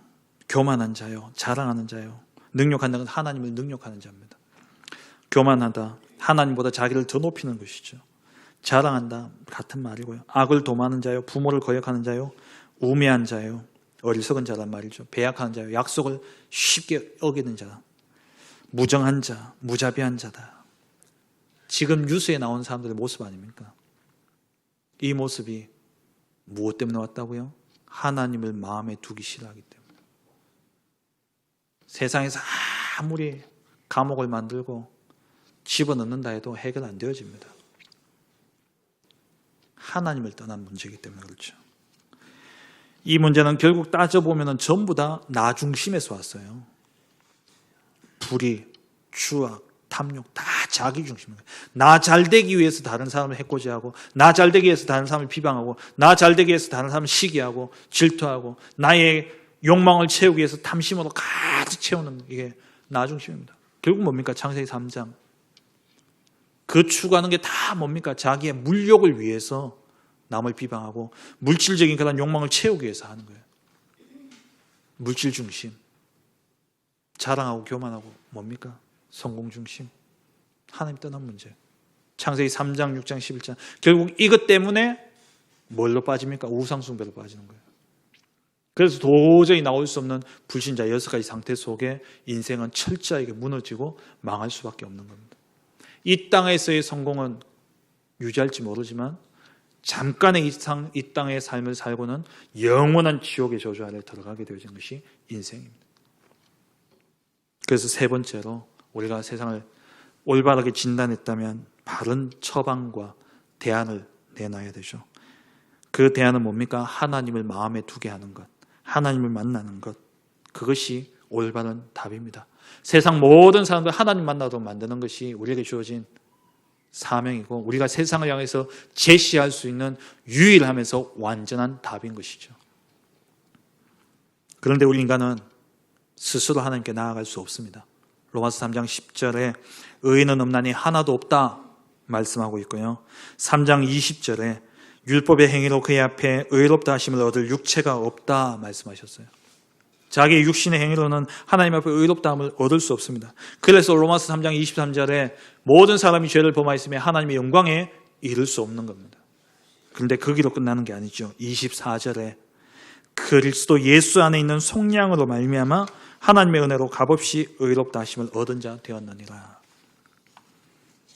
교만한 자요, 자랑하는 자요. 능욕한다는 건 하나님을 능욕하는 자입니다. 교만하다, 하나님보다 자기를 더 높이는 것이죠. 자랑한다, 같은 말이고요. 악을 도모하는 자요, 부모를 거역하는 자요, 우매한 자요, 어리석은 자란 말이죠. 배약한 자요, 약속을 쉽게 어기는 자, 무정한 자, 무자비한 자다. 지금 뉴스에 나온 사람들의 모습 아닙니까? 이 모습이 무엇 때문에 왔다고요? 하나님을 마음에 두기 싫어하기 때문에. 세상에서 아무리 감옥을 만들고 집어넣는다 해도 해결 안 되어집니다. 하나님을 떠난 문제이기 때문에 그렇죠. 이 문제는 결국 따져보면 전부 다 나 중심에서 왔어요. 불의, 추악, 탐욕 다 자기 중심입니다. 나 잘되기 위해서 다른 사람을 해코지하고, 나 잘되기 위해서 다른 사람을 비방하고, 나 잘되기 위해서 다른 사람을 시기하고 질투하고, 나의 욕망을 채우기 위해서 탐심으로 가득 채우는, 이게 나 중심입니다. 결국 뭡니까? 창세기 3장. 그 추구하는 게 다 뭡니까? 자기의 물욕을 위해서 남을 비방하고 물질적인 그런 욕망을 채우기 위해서 하는 거예요. 물질 중심. 자랑하고 교만하고 뭡니까? 성공 중심. 하나님 떠난 문제. 창세기 3장, 6장, 11장. 결국 이것 때문에 뭘로 빠집니까? 우상숭배로 빠지는 거예요. 그래서 도저히 나올 수 없는 불신자 6가지 상태 속에 인생은 철저하게 무너지고 망할 수밖에 없는 겁니다. 이 땅에서의 성공은 유지할지 모르지만 잠깐의 이 땅의 삶을 살고는 영원한 지옥의 저주 아래 들어가게 되어진 것이 인생입니다. 그래서 세 번째로 우리가 세상을 올바르게 진단했다면 바른 처방과 대안을 내놔야 되죠. 그 대안은 뭡니까? 하나님을 마음에 두게 하는 것, 하나님을 만나는 것, 그것이 올바른 답입니다. 세상 모든 사람들 하나님 만나도록 만드는 것이 우리에게 주어진 사명이고 우리가 세상을 향해서 제시할 수 있는 유일하면서 완전한 답인 것이죠. 그런데 우리 인간은 스스로 하나님께 나아갈 수 없습니다. 로마서 3장 10절에 의인은 없나니 하나도 없다 말씀하고 있고요. 3장 20절에 율법의 행위로 그의 앞에 의롭다 하심을 얻을 육체가 없다 말씀하셨어요. 자기의 육신의 행위로는 하나님 앞에 의롭다함을 얻을 수 없습니다. 그래서 로마서 3장 23절에 모든 사람이 죄를 범하였으며 하나님의 영광에 이를 수 없는 겁니다. 그런데 거기로 끝나는 게 아니죠. 24절에 그리스도 예수 안에 있는 속량으로 말미암아 하나님의 은혜로 값없이 의롭다 하심을 얻은 자 되었느니라.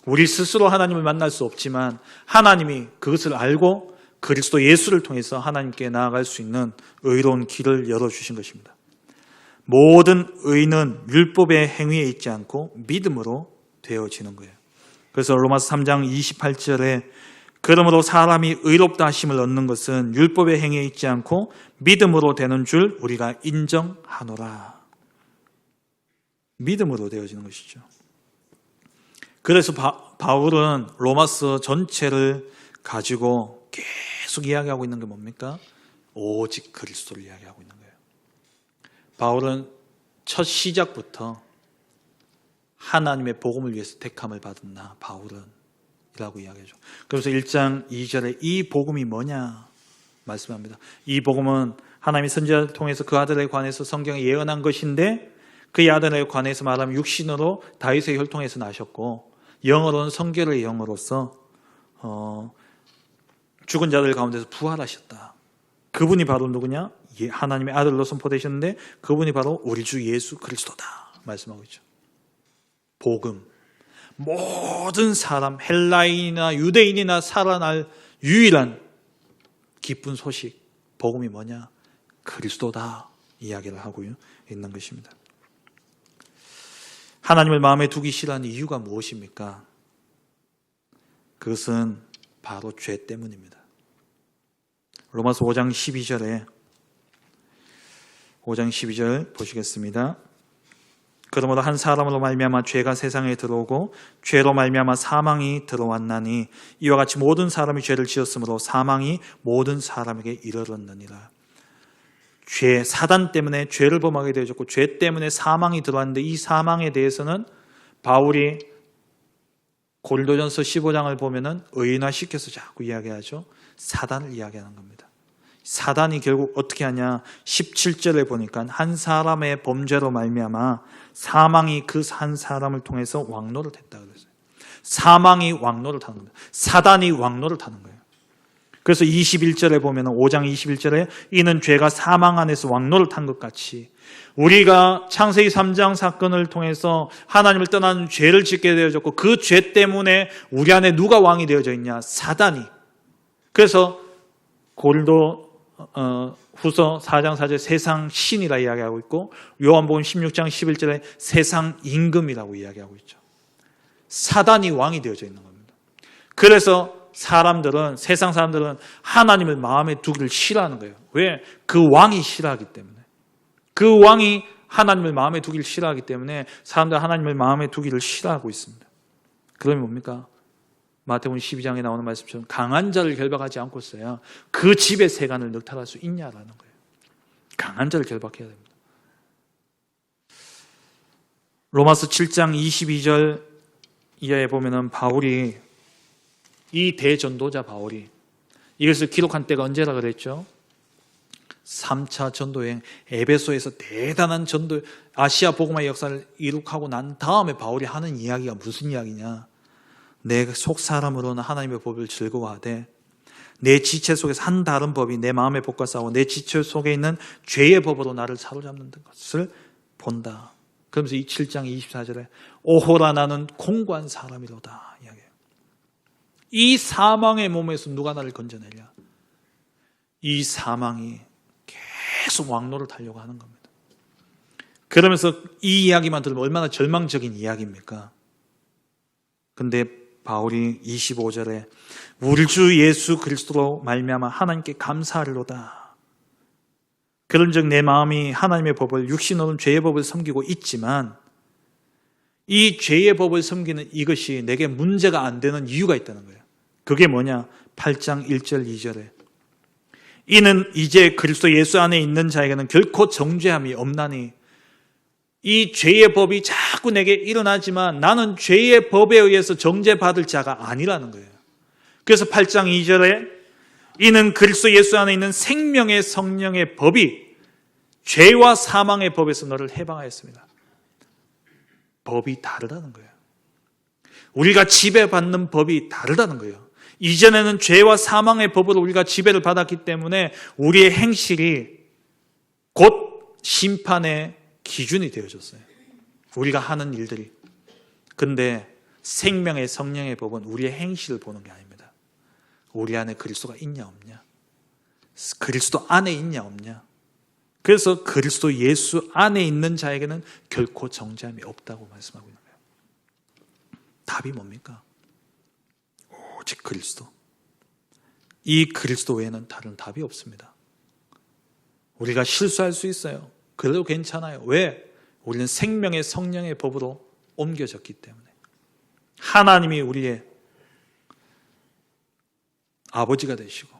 우리 스스로 하나님을 만날 수 없지만 하나님이 그것을 알고 그리스도 예수를 통해서 하나님께 나아갈 수 있는 의로운 길을 열어주신 것입니다. 모든 의는 율법의 행위에 있지 않고 믿음으로 되어지는 거예요. 그래서 로마서 3장 28절에 그러므로 사람이 의롭다 하심을 얻는 것은 율법의 행위에 있지 않고 믿음으로 되는 줄 우리가 인정하노라. 믿음으로 되어지는 것이죠. 그래서 바울은 로마서 전체를 가지고 계속 이야기하고 있는 게 뭡니까? 오직 그리스도를 이야기하고 있는 거예요. 바울은 첫 시작부터 하나님의 복음을 위해서 택함을 받은 나 바울은 이라고 이야기하죠. 그래서 1장 2절에 이 복음이 뭐냐 말씀합니다. 이 복음은 하나님이 선지자를 통해서 그 아들에 관해서 성경에 예언한 것인데 그의 아들에 관해서 말하면 육신으로 다윗의 혈통에서 나셨고 영어로는 성결의 영으로서 죽은 자들 가운데서 부활하셨다. 그분이 바로 누구냐? 하나님의 아들로 선포되셨는데 그분이 바로 우리 주 예수 그리스도다 말씀하고 있죠. 복음. 모든 사람, 헬라인이나 유대인이나 살아날 유일한 기쁜 소식, 복음이 뭐냐? 그리스도다 이야기를 하고 있는 것입니다. 하나님을 마음에 두기 싫어하는 이유가 무엇입니까? 그것은 바로 죄 때문입니다. 로마서 5장 12절 보시겠습니다. 그러므로 한 사람으로 말미암아 죄가 세상에 들어오고 죄로 말미암아 사망이 들어왔나니 이와 같이 모든 사람이 죄를 지었으므로 사망이 모든 사람에게 이르렀느니라. 죄, 사단 때문에 죄를 범하게 되어졌고 죄 때문에 사망이 들어왔는데 이 사망에 대해서는 바울이 고린도전서 15장을 보면은 의인화시켜서 자꾸 이야기하죠. 사단을 이야기하는 겁니다. 사단이 결국 어떻게 하냐? 17절에 보니까 한 사람의 범죄로 말미암아 사망이 그 한 사람을 통해서 왕노를 했다 그랬어요. 사망이 왕노를 타는 겁니다. 사단이 왕노를 타는 거예요. 그래서 21절에 보면 5장 21절에 이는 죄가 사망 안에서 왕노를 탄 것 같이 우리가 창세기 3장 사건을 통해서 하나님을 떠나는 죄를 짓게 되어졌고 그 죄 때문에 우리 안에 누가 왕이 되어져 있냐? 사단이. 그래서 고린도 후서 4장 4절 세상 신이라 이야기하고 있고 요한복음 16장 11절에 세상 임금이라고 이야기하고 있죠. 사단이 왕이 되어져 있는 겁니다. 그래서 사람들은, 세상 사람들은 하나님을 마음에 두기를 싫어하는 거예요. 왜? 그 왕이 싫어하기 때문에. 그 왕이 하나님을 마음에 두기를 싫어하기 때문에 사람들 하나님을 마음에 두기를 싫어하고 있습니다. 그러면 뭡니까? 마태복음 12장에 나오는 말씀처럼 강한 자를 결박하지 않고서야 그 집의 세간을 넉탈할 수 있냐라는 거예요. 강한 자를 결박해야 됩니다. 로마서 7장 22절 이하에 보면은 바울이, 이 대전도자 바울이 이것을 기록한 때가 언제라 그랬죠? 3차 전도여행, 에베소에서 대단한 전도, 아시아 복음화의 역사를 이룩하고 난 다음에 바울이 하는 이야기가 무슨 이야기냐? 내 속 사람으로는 하나님의 법을 즐거워하되 내 지체 속에서 한 다른 법이 내 마음의 법과 싸우고 내 지체 속에 있는 죄의 법으로 나를 사로잡는 것을 본다. 그러면서 이 7장 24절에 오호라 나는 공고한 사람이로다 이야기해요. 이 사망의 몸에서 누가 나를 건져내랴? 이 사망이 계속 왕노를 타려고 하는 겁니다. 그러면서 이 이야기만 들으면 얼마나 절망적인 이야기입니까? 근데 바울이 25절에 우리 주 예수 그리스도로 말미암아 하나님께 감사하리로다. 그런즉 내 마음이 하나님의 법을 육신으로는 죄의 법을 섬기고 있지만 이 죄의 법을 섬기는 이것이 내게 문제가 안 되는 이유가 있다는 거예요. 그게 뭐냐? 8장 1절 2절에 이는 이제 그리스도 예수 안에 있는 자에게는 결코 정죄함이 없나니 이 죄의 법이 자꾸 내게 일어나지만 나는 죄의 법에 의해서 정죄받을 자가 아니라는 거예요. 그래서 8장 2절에 이는 그리스도 예수 안에 있는 생명의 성령의 법이 죄와 사망의 법에서 너를 해방하였습니다. 법이 다르다는 거예요. 우리가 지배받는 법이 다르다는 거예요. 이전에는 죄와 사망의 법으로 우리가 지배를 받았기 때문에 우리의 행실이 곧 심판의 기준이 되어졌어요. 우리가 하는 일들이. 근데 생명의 성령의 법은 우리의 행실을 보는 게 아닙니다. 우리 안에 그리스도가 있냐 없냐, 그리스도 안에 있냐 없냐. 그래서 그리스도 예수 안에 있는 자에게는 결코 정죄함이 없다고 말씀하고 있는 거예요. 답이 뭡니까? 오직 그리스도. 이 그리스도 외에는 다른 답이 없습니다. 우리가 실수할 수 있어요. 그래도 괜찮아요. 왜? 우리는 생명의 성령의 법으로 옮겨졌기 때문에. 하나님이 우리의 아버지가 되시고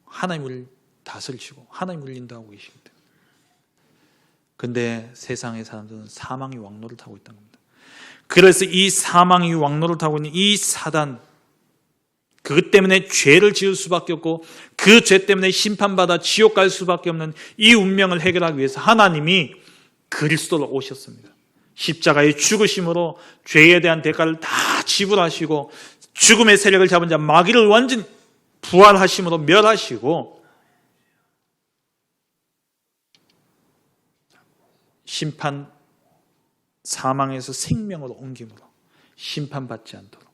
하나님 우리를 다스리시고 하나님 우리를 인도하고 계시기 때문에. 근데 세상의 사람들은 사망의 왕노를 타고 있다는 겁니다. 그래서 이 사망의 왕노를 타고 있는 이 사단, 그것 때문에 죄를 지을 수밖에 없고 그 죄 때문에 심판받아 지옥 갈 수밖에 없는 이 운명을 해결하기 위해서 하나님이 그리스도로 오셨습니다. 십자가의 죽으심으로 죄에 대한 대가를 다 지불하시고 죽음의 세력을 잡은 자 마귀를 완전히 부활하심으로 멸하시고 심판 사망에서 생명으로 옮김으로 심판받지 않도록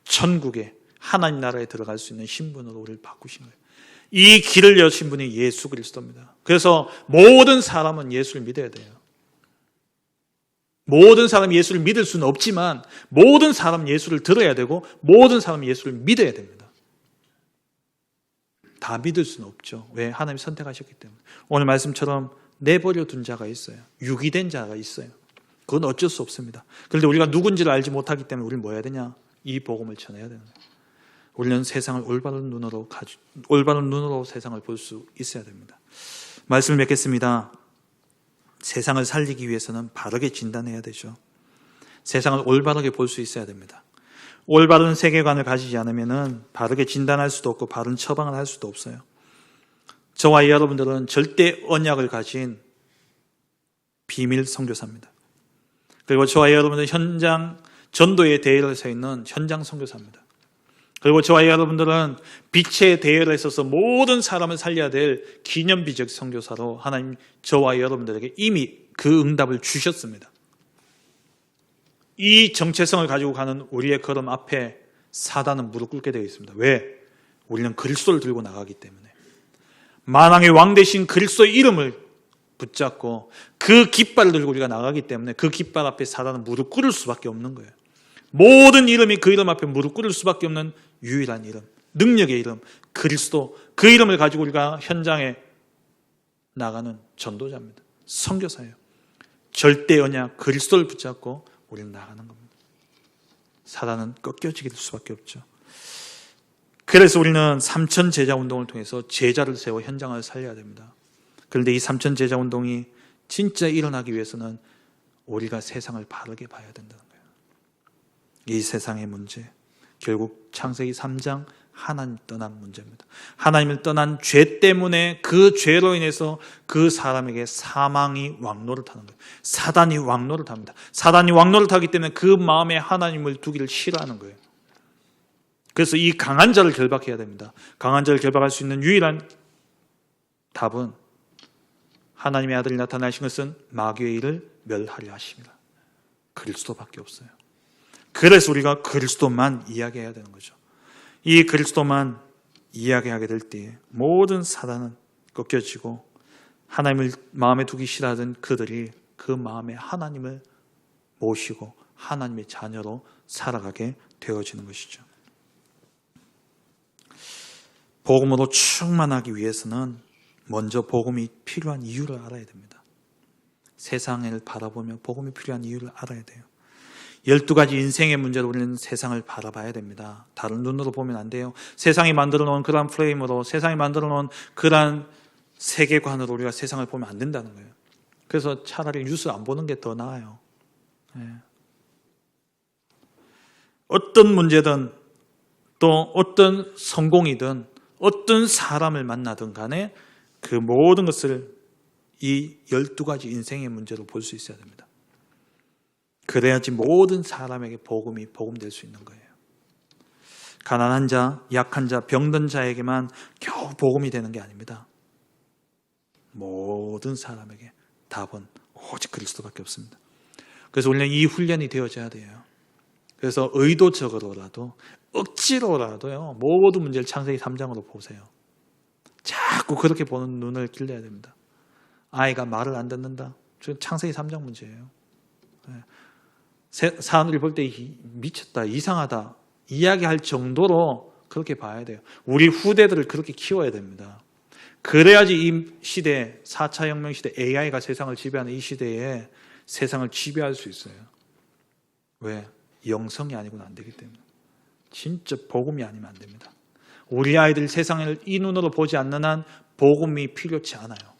천국에 하나님 나라에 들어갈 수 있는 신분으로 우리를 바꾸신 거예요. 이 길을 여신 분이 예수 그리스도입니다. 그래서 모든 사람은 예수를 믿어야 돼요. 모든 사람이 예수를 믿을 수는 없지만 모든 사람은 예수를 들어야 되고 모든 사람이 예수를 믿어야 됩니다. 다 믿을 수는 없죠. 왜? 하나님이 선택하셨기 때문에. 오늘 말씀처럼 내버려 둔 자가 있어요. 유기된 자가 있어요. 그건 어쩔 수 없습니다. 그런데 우리가 누군지를 알지 못하기 때문에 우리는 뭐 해야 되냐? 이 복음을 전해야 되는 거예요. 우리는 세상을 올바른 눈으로 세상을 볼 수 있어야 됩니다. 말씀을 맺겠습니다. 세상을 살리기 위해서는 바르게 진단해야 되죠. 세상을 올바르게 볼 수 있어야 됩니다. 올바른 세계관을 가지지 않으면 바르게 진단할 수도 없고 바른 처방을 할 수도 없어요. 저와 여러분들은 절대 언약을 가진 비밀 선교사입니다. 그리고 저와 여러분들은 현장 전도의 대열에 서 있는 현장 선교사입니다. 그리고 저와 여러분들은 빛의 대열에 서서 모든 사람을 살려야 될 기념비적 선교사로 하나님 저와 여러분들에게 이미 그 응답을 주셨습니다. 이 정체성을 가지고 가는 우리의 걸음 앞에 사단은 무릎 꿇게 되어 있습니다. 왜? 우리는 그리스도를 들고 나가기 때문에. 만왕의 왕 되신 그리스도의 이름을 붙잡고 그 깃발을 들고 우리가 나가기 때문에 그 깃발 앞에 사단은 무릎 꿇을 수밖에 없는 거예요. 모든 이름이 그 이름 앞에 무릎 꿇을 수밖에 없는 유일한 이름, 능력의 이름, 그리스도, 그 이름을 가지고 우리가 현장에 나가는 전도자입니다. 선교사예요. 절대 언약 그리스도를 붙잡고 우리는 나가는 겁니다. 사단은 꺾여지게 될 수밖에 없죠. 그래서 우리는 삼천 제자 운동을 통해서 제자를 세워 현장을 살려야 됩니다. 그런데 이 삼천 제자 운동이 진짜 일어나기 위해서는 우리가 세상을 바르게 봐야 된다는 거예요. 이 세상의 문제, 결국 창세기 3장 하나님 떠난 문제입니다. 하나님을 떠난 죄 때문에 그 죄로 인해서 그 사람에게 사망이 왕노를 타는 거예요. 사단이 왕노를 탑니다. 사단이 왕노를 타기 때문에 그 마음에 하나님을 두기를 싫어하는 거예요. 그래서 이 강한 자를 결박해야 됩니다. 강한 자를 결박할 수 있는 유일한 답은 하나님의 아들이 나타나신 것은 마귀의 일을 멸하려 하십니다. 그리스도밖에 없어요. 그래서 우리가 그리스도만 이야기해야 되는 거죠. 이 그리스도만 이야기하게 될 때에 모든 사단은 꺾여지고 하나님을 마음에 두기 싫어하던 그들이 그 마음에 하나님을 모시고 하나님의 자녀로 살아가게 되어지는 것이죠. 복음으로 충만하기 위해서는 먼저 복음이 필요한 이유를 알아야 됩니다. 세상을 바라보며 복음이 필요한 이유를 알아야 돼요. 12가지 인생의 문제로 우리는 세상을 바라봐야 됩니다. 다른 눈으로 보면 안 돼요. 세상이 만들어 놓은 그러한 프레임으로, 세상이 만들어 놓은 그러한 세계관으로 우리가 세상을 보면 안 된다는 거예요. 그래서 차라리 뉴스 안 보는 게 더 나아요. 어떤 문제든 또 어떤 성공이든 어떤 사람을 만나든 간에 그 모든 것을 이 12가지 인생의 문제로 볼 수 있어야 됩니다. 그래야지 모든 사람에게 복음이 복음될 수 있는 거예요. 가난한 자, 약한 자, 병든 자에게만 겨우 복음이 되는 게 아닙니다. 모든 사람에게 답은 오직 그리스도밖에 없습니다. 그래서 우리는 이 훈련이 되어져야 돼요. 그래서 의도적으로라도 억지로라도요, 모든 문제를 창세기 3장으로 보세요. 자꾸 그렇게 보는 눈을 길러야 됩니다. 아이가 말을 안 듣는다? 창세기 3장 문제예요. 사람들이 볼 때 미쳤다, 이상하다 이야기할 정도로 그렇게 봐야 돼요. 우리 후대들을 그렇게 키워야 됩니다. 그래야지 이 시대, 4차 혁명 시대, AI가 세상을 지배하는 이 시대에 세상을 지배할 수 있어요. 왜? 영성이 아니고는 안 되기 때문에. 진짜 복음이 아니면 안 됩니다. 우리 아이들 세상을 이 눈으로 보지 않는 한 복음이 필요치 않아요.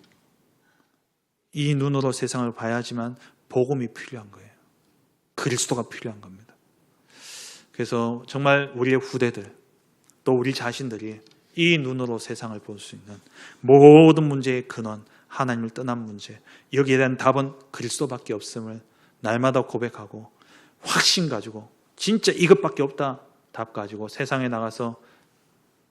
이 눈으로 세상을 봐야지만 복음이 필요한 거예요. 그리스도가 필요한 겁니다. 그래서 정말 우리의 후대들, 또 우리 자신들이 이 눈으로 세상을 볼 수 있는 모든 문제의 근원, 하나님을 떠난 문제, 여기에 대한 답은 그리스도밖에 없음을 날마다 고백하고 확신 가지고 진짜 이것밖에 없다 답 가지고 세상에 나가서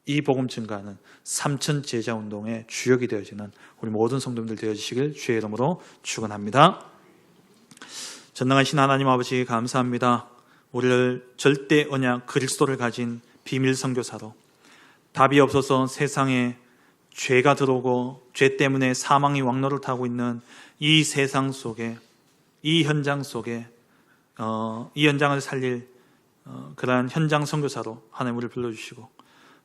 이 복음 증가하는 삼천 제자 운동의 주역이 되어지는 우리 모든 성도님들 되어주시길 주의 이름으로 축원합니다. 전능하신 하나님 아버지 감사합니다. 우리를 절대 언약 그리스도를 가진 비밀 선교사로 답이 없어서 세상에 죄가 들어오고 죄 때문에 사망이 왕노를 타고 있는 이 세상 속에, 이 현장 속에 이 현장을 살릴 그러한 현장 선교사로 하나님 우리를 불러주시고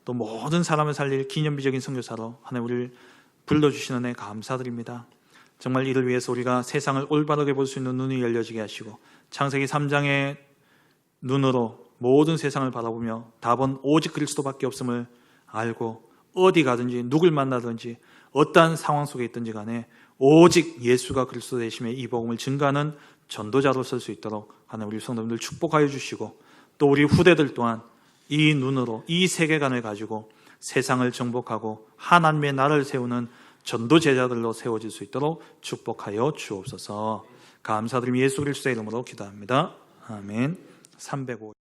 또 모든 사람을 살릴 기념비적인 선교사로 하나님 우리를 불러주시는 애 감사드립니다. 정말 이를 위해서 우리가 세상을 올바르게 볼 수 있는 눈이 열려지게 하시고 창세기 3장의 눈으로 모든 세상을 바라보며 답은 오직 그리스도밖에 없음을 알고 어디 가든지 누굴 만나든지 어떠한 상황 속에 있든지 간에 오직 예수가 그리스도 되심에 이 복음을 증가하는 전도자로 설 수 있도록 하나님 우리 성도님들 축복하여 주시고 또 우리 후대들 또한 이 눈으로 이 세계관을 가지고 세상을 정복하고 하나님의 나라를 세우는 전도 제자들로 세워질 수 있도록 축복하여 주옵소서. 감사드리며 예수 그리스도의 이름으로 기도합니다. 아멘. 305